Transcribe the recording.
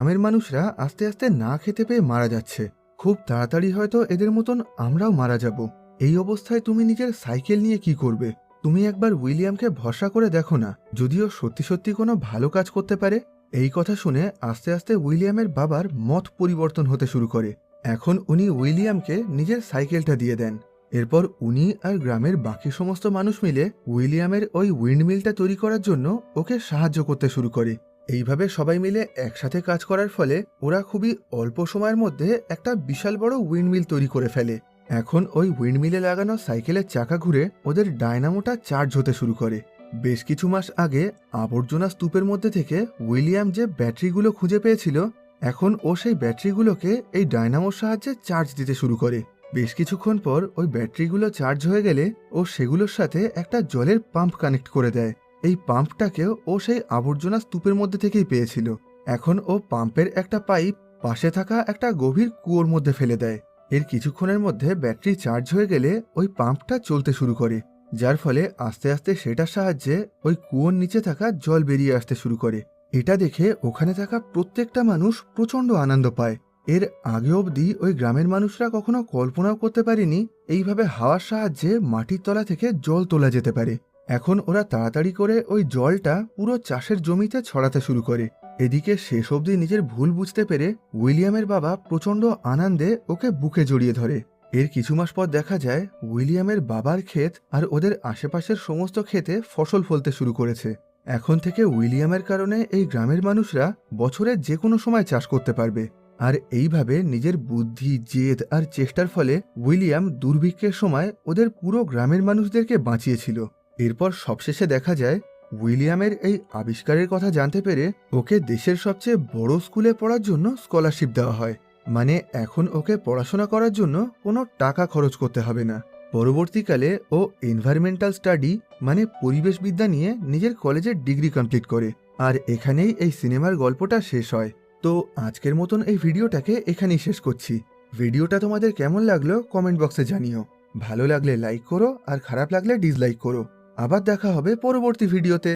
গ্রামের মানুষরা আস্তে আস্তে না খেতে পেয়ে মারা যাচ্ছে। খুব তাড়াতাড়ি হয়তো এদের মতন আমরাও মারা যাব। এই অবস্থায় তুমি নিজের সাইকেল নিয়ে কি করবে? তুমি একবার উইলিয়ামকে ভরসা করে দেখো না, যদিও সত্যি সত্যি কোনো ভালো কাজ করতে পারে। এই কথা শুনে আস্তে আস্তে উইলিয়ামের বাবার মত পরিবর্তন হতে শুরু করে। এখন উনি উইলিয়ামকে নিজের সাইকেলটা দিয়ে দেন। এরপর উনি আর গ্রামের বাকি সমস্ত মানুষ মিলে উইলিয়ামের ওই উইন্ডমিলটা তৈরি করার জন্য ওকে সাহায্য করতে শুরু করে। এইভাবে সবাই মিলে একসাথে কাজ করার ফলে ওরা খুবই অল্প সময়ের মধ্যে একটা বিশাল বড় উইন্ডমিল তৈরি করে ফেলে। এখন ওই উইন্ডমিলে লাগানো সাইকেলের চাকা ঘুরে ওদের ডায়নামোটা চার্জ হতে শুরু করে। বেশ কিছু মাস আগে আবর্জনা স্তূপের মধ্যে থেকে উইলিয়াম যে ব্যাটারিগুলো খুঁজে পেয়েছিল, এখন ও সেই ব্যাটারিগুলোকে এই ডায়নামোর সাহায্যে চার্জ দিতে শুরু করে। বেশ কিছুক্ষণ পর ওই ব্যাটারিগুলো চার্জ হয়ে গেলে ও সেগুলোর সাথে একটা জলের পাম্প কানেক্ট করে দেয়। এই পাম্পটাকেও ও সেই আবর্জনা স্তূপের মধ্যে থেকেই পেয়েছিল। এখন ও পাম্পের একটা পাইপ পাশে থাকা একটা গভীর কুয়োর মধ্যে ফেলে দেয়। এর কিছুক্ষণের মধ্যে ব্যাটারি চার্জ হয়ে গেলে ওই পাম্পটা চলতে শুরু করে, যার ফলে আস্তে আস্তে সেটার সাহায্যে ওই কুয়োর নিচে থাকা জল বেরিয়ে আসতে শুরু করে। এটা দেখে ওখানে থাকা প্রত্যেকটা মানুষ প্রচণ্ড আনন্দ পায়। এর আগে অবধি ওই গ্রামের মানুষরা কখনো কল্পনাও করতে পারেনি এইভাবে হাওয়ার সাহায্যে মাটির তলা থেকে জল তোলা যেতে পারে। এখন ওরা তাড়াতাড়ি করে ওই জলটা পুরো চাষের জমিতে ছড়াতে শুরু করে। এদিকে শেষ অবধি নিজের ভুল বুঝতে পেরে উইলিয়ামের বাবা প্রচণ্ড আনন্দে ওকে বুকে জড়িয়ে ধরে। এর কিছু মাস পর দেখা যায় উইলিয়ামের বাবার ক্ষেত আর ওদের আশেপাশের সমস্ত ক্ষেতে ফসল ফলতে শুরু করেছে। এখন থেকে উইলিয়ামের কারণে এই গ্রামের মানুষরা বছরের যে কোনো সময় চাষ করতে পারবে। আর এইভাবে নিজের বুদ্ধি, জেদ আর চেষ্টার ফলে উইলিয়াম দুর্ভিক্ষের সময় ওদের পুরো গ্রামের মানুষদেরকে বাঁচিয়েছিল। এরপর সবশেষে দেখা যায় উইলিয়ামের এই আবিষ্কারের কথা জানতে পেরে ওকে দেশের সবচেয়ে বড় স্কুলে পড়ার জন্য স্কলারশিপ দেওয়া হয়। মানে এখন ওকে পড়াশোনা করার জন্য কোনো টাকা খরচ করতে হবে না। পরবর্তীকালে ও এনভায়রনমেন্টাল স্টাডি মানে পরিবেশবিদ্যা নিয়ে নিজের কলেজের ডিগ্রি কমপ্লিট করে। আর এখানেই এই সিনেমার গল্পটা শেষ হয়। তো আজকের মতন এই ভিডিওটাকে এখানেই শেষ করছি। ভিডিওটা তোমাদের কেমন লাগলো কমেন্ট বক্সে জানিও। ভালো লাগলে লাইক করো আর খারাপ লাগলে ডিসলাইক করো। আবার দেখা হবে পরবর্তী ভিডিওতে।